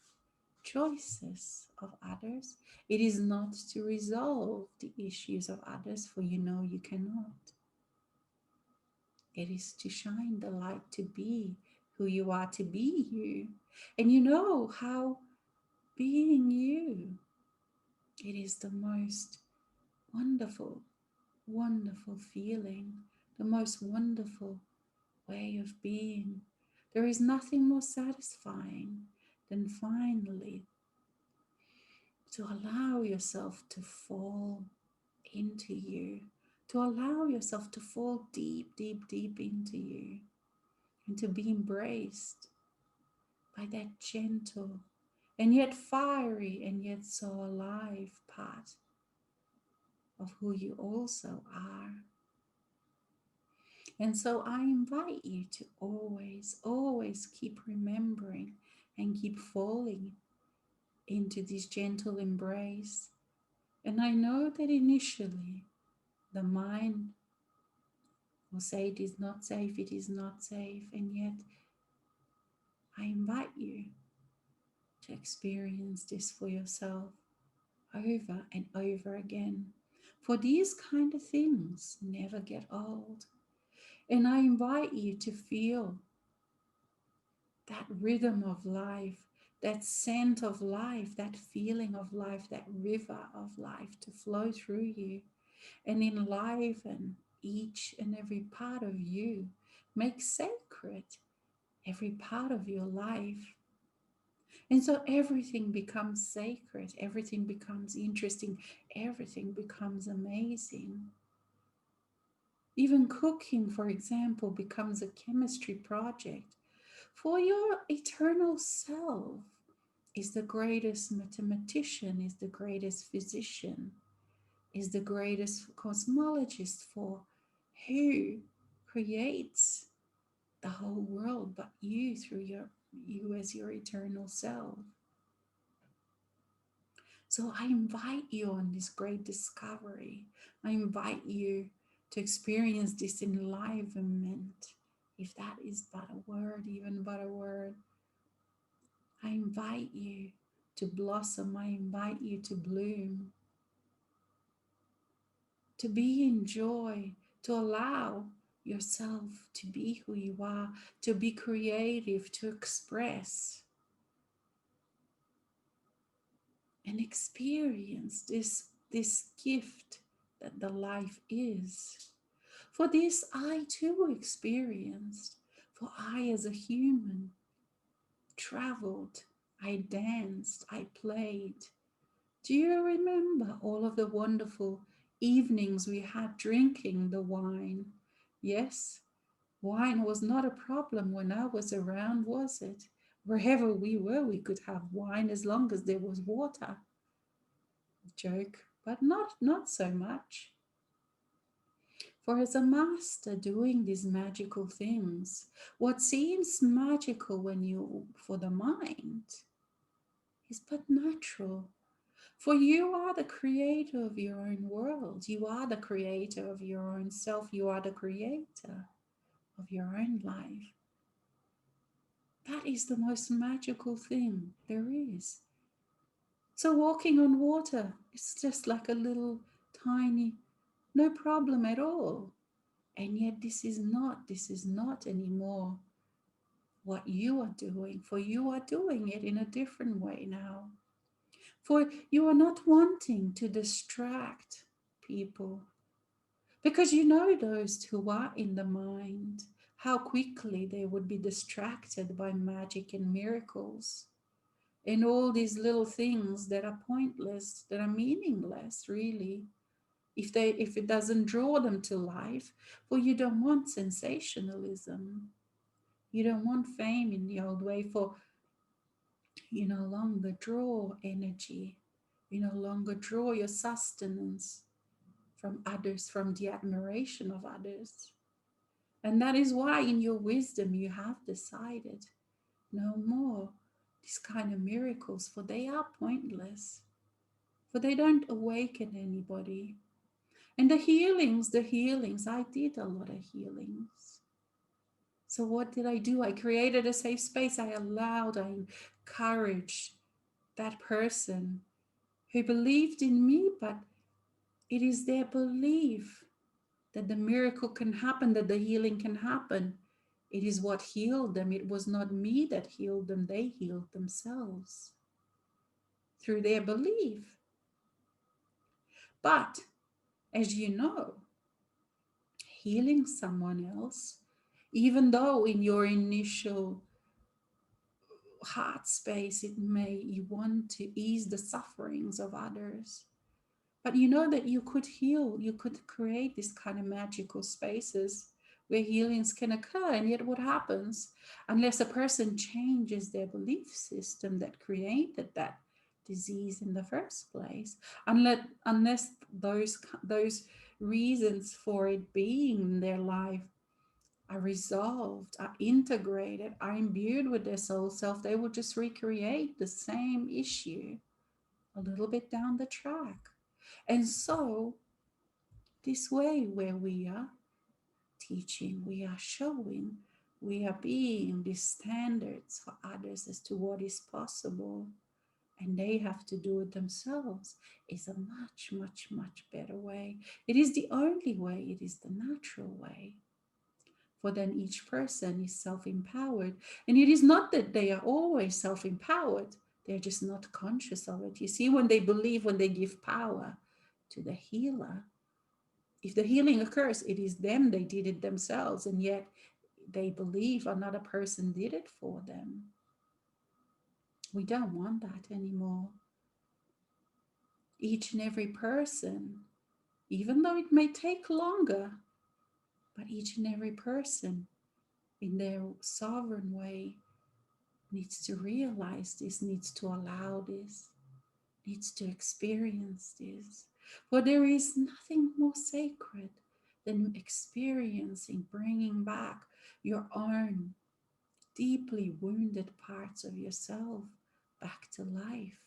choices of others. It is not to resolve the issues of others, for you know you cannot. It is to shine the light, to be who you are to be you. And you know how being you, it is the most wonderful, wonderful feeling, the most wonderful way of being. There is nothing more satisfying than finally to allow yourself to fall into you, to allow yourself to fall deep, deep, deep into you, and to be embraced by that gentle and yet fiery and yet so alive part of who you also are. And so I invite you to always, always keep remembering and keep falling into this gentle embrace. And I know that initially the mind will say it is not safe, it is not safe. And yet I invite you to experience this for yourself over and over again. For these kind of things never get old. And I invite you to feel that rhythm of life, that scent of life, that feeling of life, that river of life to flow through you and enliven each and every part of you. Make sacred every part of your life. And so everything becomes sacred, everything becomes interesting, everything becomes amazing. Even cooking, for example, becomes a chemistry project. For your eternal self is the greatest mathematician, is the greatest physician, is the greatest cosmologist, for who creates the whole world but you through you as your eternal self. So I invite you on this great discovery. I invite you to experience this enlivenment, if that is but a word, even but a word. I invite you to blossom. I invite you to bloom, to be in joy, to allow yourself to be who you are, to be creative, to express and experience this gift that the life is. For this I too experienced, for I as a human traveled, I danced, I played. Do you remember all of the wonderful evenings we had drinking the wine? Yes, wine was not a problem when I was around, was it? Wherever we were, we could have wine as long as there was water. Joke, but not so much. For as a master doing these magical things, what seems magical when you for the mind is but natural. For you are the creator of your own world. You are the creator of your own self. You are the creator of your own life. That is the most magical thing there is. So walking on water is just like a little tiny, no problem at all. And yet this is not anymore what you are doing, for you are doing it in a different way now. For you are not wanting to distract people, because you know those who are in the mind, how quickly they would be distracted by magic and miracles and all these little things that are pointless, that are meaningless, really, if it doesn't draw them to life. For you don't want sensationalism, you don't want fame in the old way, for you no longer draw energy, you no longer draw your sustenance from others, from the admiration of others. And that is why in your wisdom you have decided no more these kind of miracles, for they are pointless, for they don't awaken anybody. And the healings, I did a lot of healings. So what did I do? I created a safe space. I encouraged that person who believed in me, but it is their belief that the miracle can happen, that the healing can happen. It is what healed them. It was not me that healed them. They healed themselves through their belief. But as you know, healing someone else, even though in your initial heart space it may you want to ease the sufferings of others, but you know that you could heal, you could create these kind of magical spaces where healings can occur. And yet what happens unless a person changes their belief system that created that disease in the first place, unless those reasons for it being in their life are resolved, are integrated, are imbued with their soul self, they will just recreate the same issue a little bit down the track. And so, this way, where we are teaching, we are showing, we are being the standards for others as to what is possible, and they have to do it themselves, is a much, much, much better way. It is the only way, it is the natural way. For then each person is self empowered. And it is not that they are always self empowered, they're just not conscious of it. You see, when they believe, when they give power to the healer, if the healing occurs, it is them, they did it themselves, and yet they believe another person did it for them. We don't want that anymore. Each and every person, even though it may take longer, but each and every person in their sovereign way needs to realize this, needs to allow this, needs to experience this. For there is nothing more sacred than experiencing, bringing back your own deeply wounded parts of yourself back to life,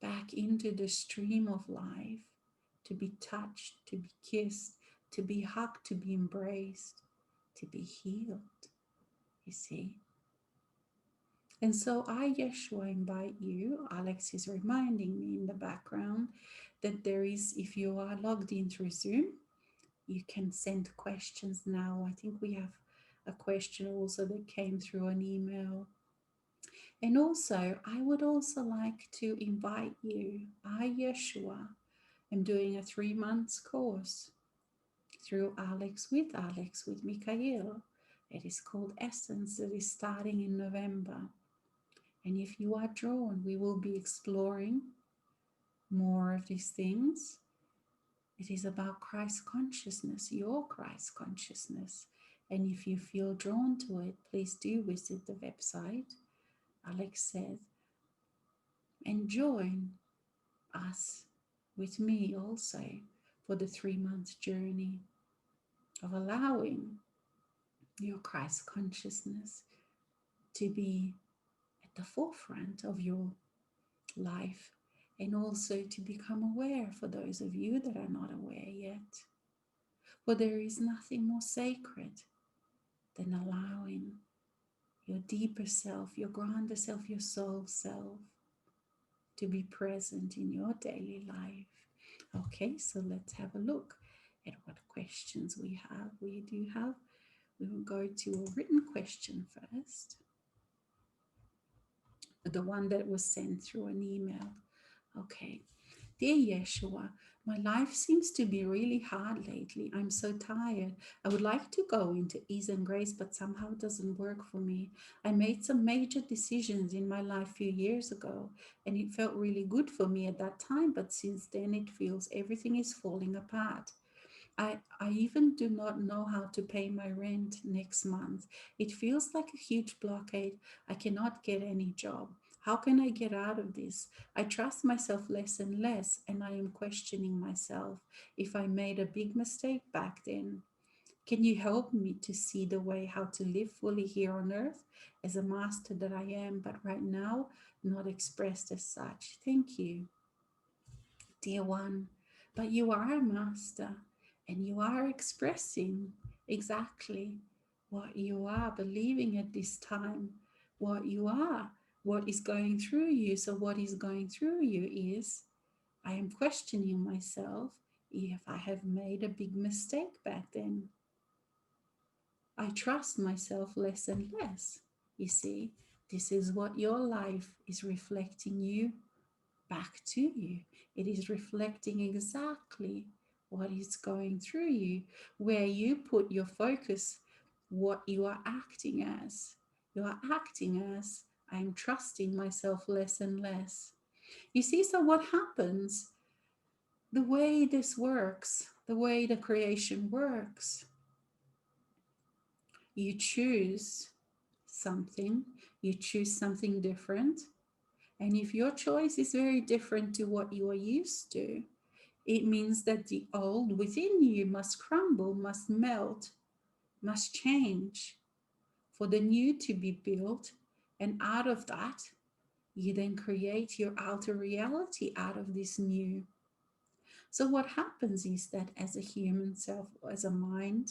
back into the stream of life, to be touched, to be kissed, to be hugged, to be embraced, to be healed. You see? And so I, Yeshua, invite you. Alex is reminding me in the background that there is, if you are logged in through Zoom, you can send questions now. I think we have a question also that came through an email. And also, I would also like to invite you. I, Yeshua, am doing a 3 months course through Alex with Michael. It is called Essence. It is starting in November. And if you are drawn, we will be exploring more of these things. It is about Christ consciousness, your Christ consciousness. And if you feel drawn to it, please do visit the website, Alex said, and join us with me also for the 3 month journey of allowing your Christ consciousness to be at the forefront of your life, and also to become aware for those of you that are not aware yet. For there is nothing more sacred than allowing your deeper self, your grander self, your soul self to be present in your daily life. Okay, so let's have a look at what questions we have. We will go to a written question first, the one that was sent through an email. Okay. Dear Yeshua, my life seems to be really hard lately. I'm so tired. I would like to go into ease and grace, but somehow it doesn't work for me. I made some major decisions in my life a few years ago, and it felt really good for me at that time, but since then it feels everything is falling apart. I even do not know how to pay my rent next month. It feels like a huge blockade. I cannot get any job. How can I get out of this? I trust myself less and less, and I am questioning myself if I made a big mistake back then. Can you help me to see the way how to live fully here on earth as a master that I am, but right now not expressed as such? Thank you, dear one. But you are a master, and you are expressing exactly what you are believing at this time, what you are, what is going through you. So, what is going through you is I am questioning myself if I have made a big mistake back then. I trust myself less and less. You see, this is what your life is reflecting you back to you. It is reflecting exactly what is going through you, where you put your focus, what you are acting as. You are acting as, I'm trusting myself less and less. You see, so what happens? The way this works, the way the creation works, you choose something, you choose something different. And if your choice is very different to what you are used to, it means that the old within you must crumble, must melt, must change for the new to be built. And out of that, you then create your outer reality out of this new. So, what happens is that as a human self, as a mind,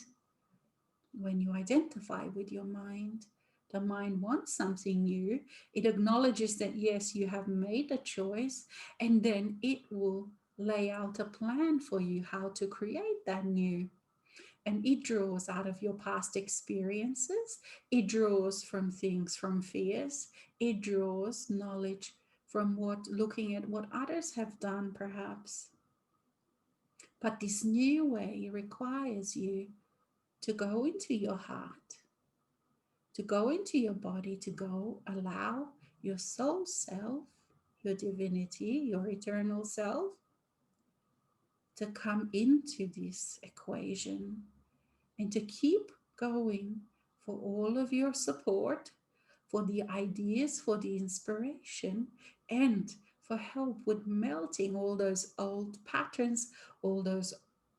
when you identify with your mind, the mind wants something new. It acknowledges that, yes, you have made a choice, and then it will lay out a plan for you how to create that new. And it draws out of your past experiences, it draws from things, from fears, it draws knowledge from what looking at what others have done, perhaps. But this new way requires you to go into your heart, to go into your body, to go allow your soul self, your divinity, your eternal self to come into this equation and to keep going for all of your support, for the ideas, for the inspiration, and for help with melting all those old patterns, all those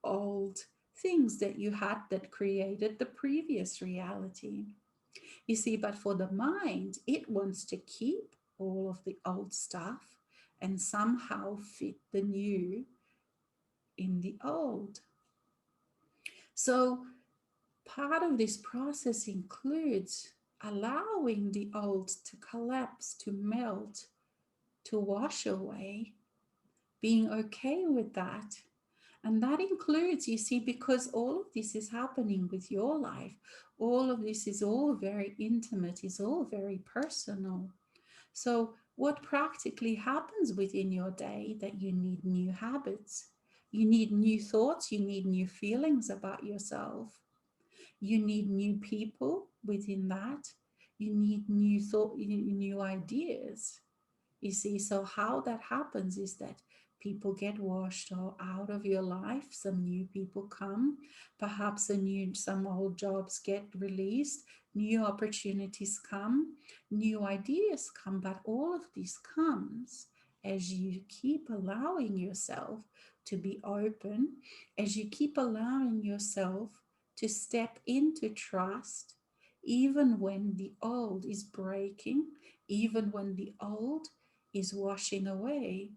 old things that you had that created the previous reality. You see, but for the mind, it wants to keep all of the old stuff and somehow fit the new in the old. So, part of this process includes allowing the old to collapse, to melt, to wash away, being okay with that. And that includes, you see, because all of this is happening with your life, all of this is all very intimate, is all very personal. So, what practically happens within your day that you need new habits, you need new thoughts, you need new feelings about yourself, you need new people within that, you need new thought, new ideas. You see, so how that happens is that people get washed out of your life, some new people come, perhaps some old jobs get released, new opportunities come, new ideas come, but all of this comes as you keep allowing yourself to be open, as you keep allowing yourself to step into trust, even when the old is breaking, even when the old is washing away.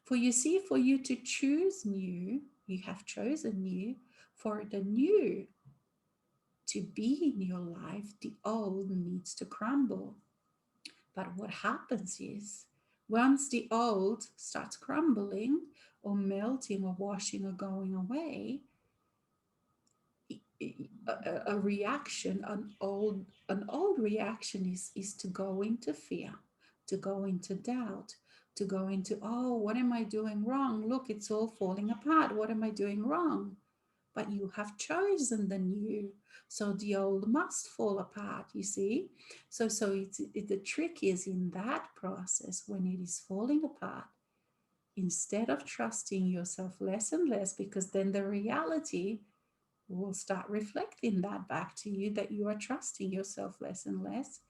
For you see, for you to choose new, you have chosen new. For the new to be in your life, the old needs to crumble. But what happens is, once the old starts crumbling or melting or washing or going away, a reaction, an old reaction is to go into fear, to go into doubt, to go into, oh, what am I doing wrong? Look, it's all falling apart. What am I doing wrong? But you have chosen the new, so the old must fall apart, you see. The trick is in that process, when it is falling apart, instead of trusting yourself less and less, because then the reality will start reflecting that back to you, that you are trusting yourself less and less.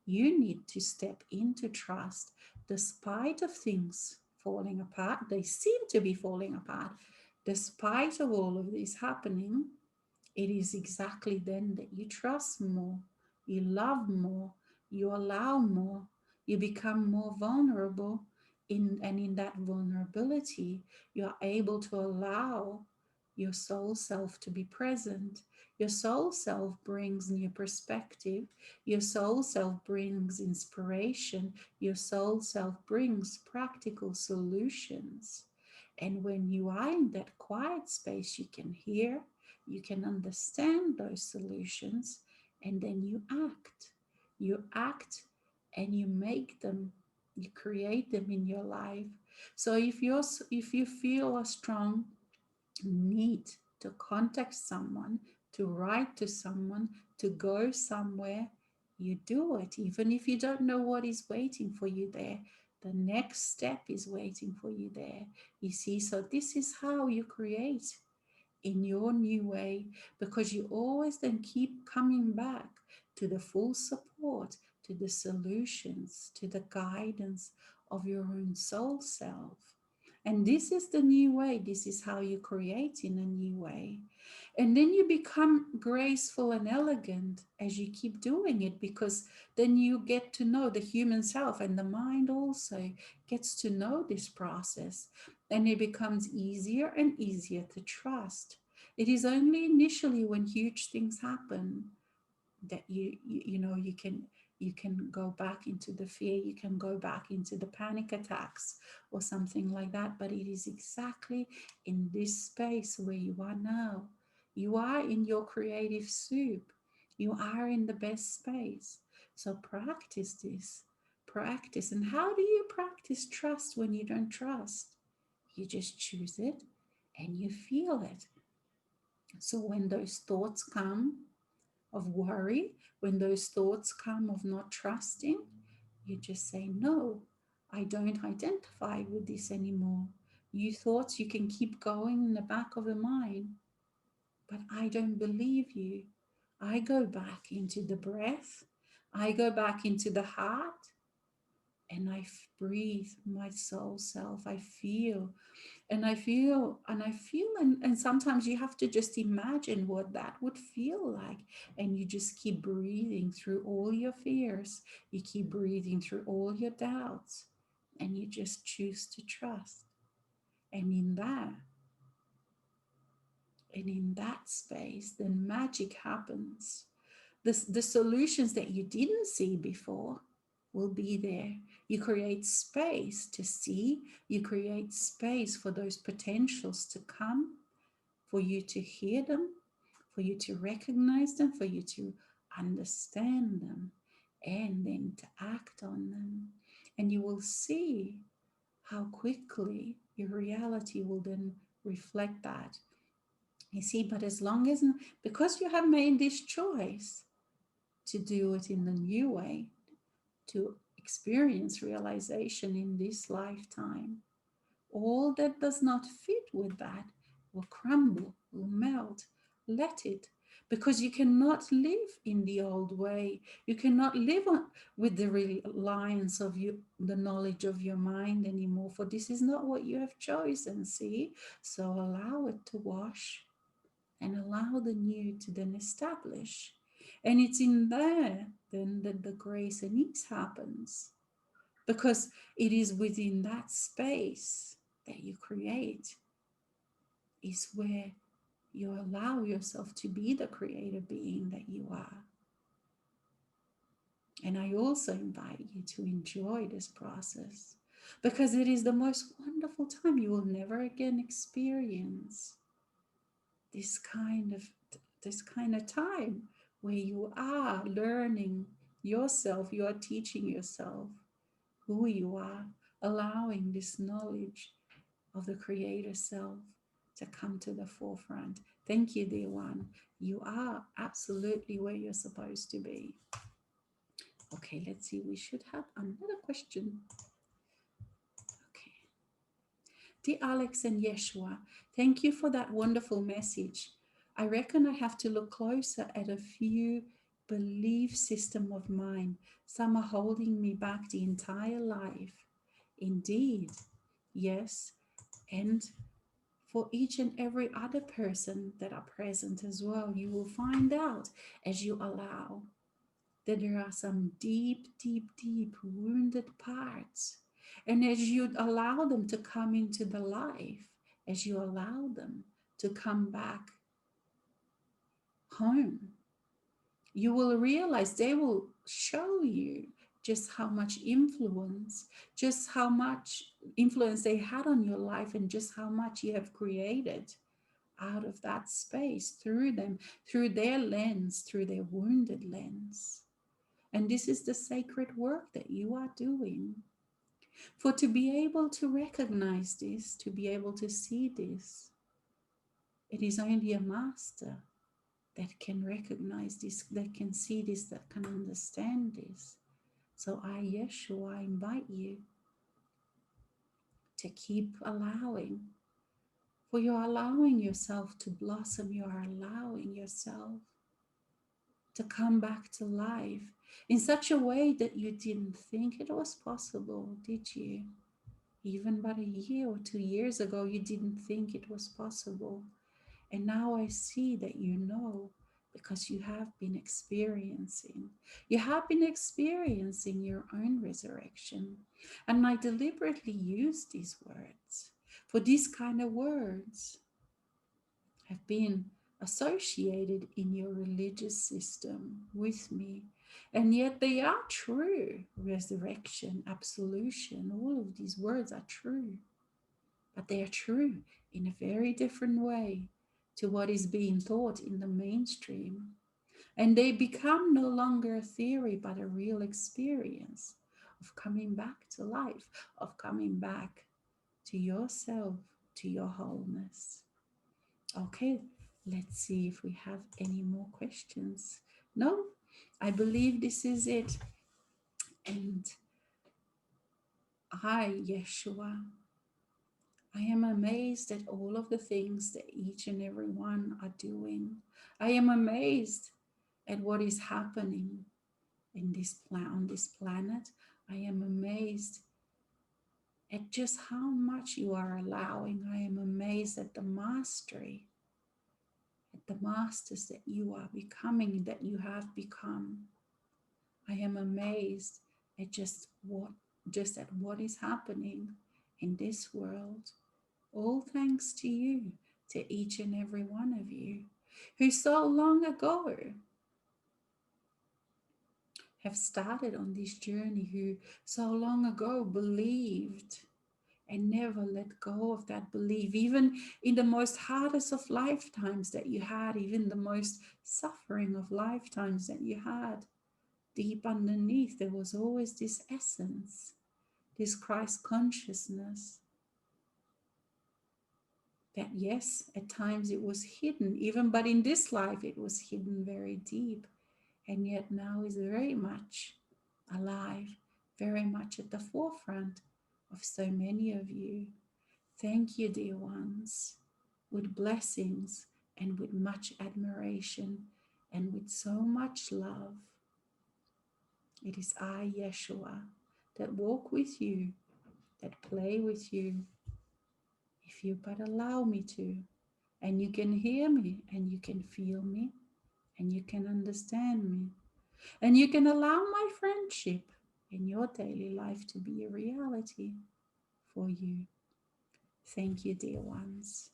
You need to step into trust despite of things falling apart. They seem to be falling apart. Despite of all of this happening, it is exactly then that you trust more, you love more, you allow more, you become more vulnerable. In that vulnerability, you are able to allow your soul self to be present. Your soul self brings new perspective. Your soul self brings inspiration. Your soul self brings practical solutions. And when you are in that quiet space, you can hear, you can understand those solutions, and then you act and you make them, you create them in your life. So if you feel a strong need to contact someone, to write to someone, to go somewhere, you do it. Even if you don't know what is waiting for you there, the next step is waiting for you there. You see, so this is how you create in your new way, because you always then keep coming back to the full support, to the solutions, to the guidance of your own soul self. And this is the new way. This is how you create in a new way. And then you become graceful and elegant as you keep doing it, because then you get to know the human self, and the mind also gets to know this process. And it becomes easier and easier to trust. It is only initially when huge things happen that you know you can go back into the fear, you can go back into the panic attacks or something like that. But it is exactly in this space where you are now. You are in your creative soup, you are in the best space. So practice this, practice. And how do you practice trust when you don't trust? You just choose it and you feel it. So when those thoughts come of worry, when those thoughts come of not trusting, you just say, no, I don't identify with this anymore. You thoughts, you can keep going in the back of the mind, but I don't believe you. I go back into the breath, I go back into the heart, and I breathe my soul self. I feel and sometimes you have to just imagine what that would feel like, and you just keep breathing through all your fears, you keep breathing through all your doubts, and you just choose to trust. And in that space, then magic happens. The solutions that you didn't see before will be there. You create space to see, you create space for those potentials to come, for you to hear them, for you to recognize them, for you to understand them, and then to act on them. And you will see how quickly your reality will then reflect that. You see, but as long as, because you have made this choice to do it in the new way, to experience realization in this lifetime, all that does not fit with that will crumble, will melt. Let it, because you cannot live in the old way. You cannot live with the reliance of the knowledge of your mind anymore, for this is not what you have chosen, see? So allow it to wash and allow the new to then establish. And it's in there then that the grace and ease happens, because it is within that space that you create, is where you allow yourself to be the creative being that you are. And I also invite you to enjoy this process, because it is the most wonderful time. You will never again experience this kind of time where you are learning yourself, you are teaching yourself who you are, allowing this knowledge of the creator self to come to the forefront. Thank you, dear one. You are absolutely where you're supposed to be. Okay, let's see. We should have another question. Okay. Dear Alex and Yeshua, thank you for that wonderful message. I reckon I have to look closer at a few belief system of mine. Some are holding me back the entire life. Indeed, yes. And for each and every other person that are present as well, you will find out as you allow that there are some deep, deep, deep wounded parts. And as you allow them to come into the life, as you allow them to come back home, you will realize they will show you just how much influence, just how much influence they had on your life, and just how much you have created out of that space, through them, through their lens, through their wounded lens. And this is the sacred work that you are doing. For to be able to recognize this, to be able to see this, it is only a master that can recognize this, that can see this, that can understand this. So I, Yeshua, I invite you to keep allowing, for you're allowing yourself to blossom. You are allowing yourself to come back to life in such a way that you didn't think it was possible, did you? Even but a year or 2 years ago, you didn't think it was possible. And now I see that you know, because you have been experiencing. You have been experiencing your own resurrection. And I deliberately use these words, for these kind of words have been associated in your religious system with me. And yet they are true. Resurrection, absolution, all of these words are true. But they are true in a very different way to what is being taught in the mainstream. And they become no longer a theory, but a real experience of coming back to life, of coming back to yourself, to your wholeness. Okay, let's see if we have any more questions. No, I believe this is it. And I, Yeshua, I am amazed at all of the things that each and every one are doing. I am amazed at what is happening in on this planet. I am amazed at just how much you are allowing. I am amazed at the mastery, at the masters that you are becoming, that you have become. I am amazed at just at what is happening in this world. All thanks to you, to each and every one of you, who so long ago have started on this journey, who so long ago believed and never let go of that belief, even in the most hardest of lifetimes that you had, even the most suffering of lifetimes that you had. Deep underneath, there was always this essence, this Christ consciousness. That yes, at times it was hidden, even but in this life it was hidden very deep, and yet now is very much alive, very much at the forefront of so many of you. Thank you, dear ones, with blessings and with much admiration and with so much love. It is I, Yeshua, that walk with you, that play with you, if you but allow me to. And you can hear me, and you can feel me, and you can understand me, and you can allow my friendship in your daily life to be a reality for you. Thank you, dear ones.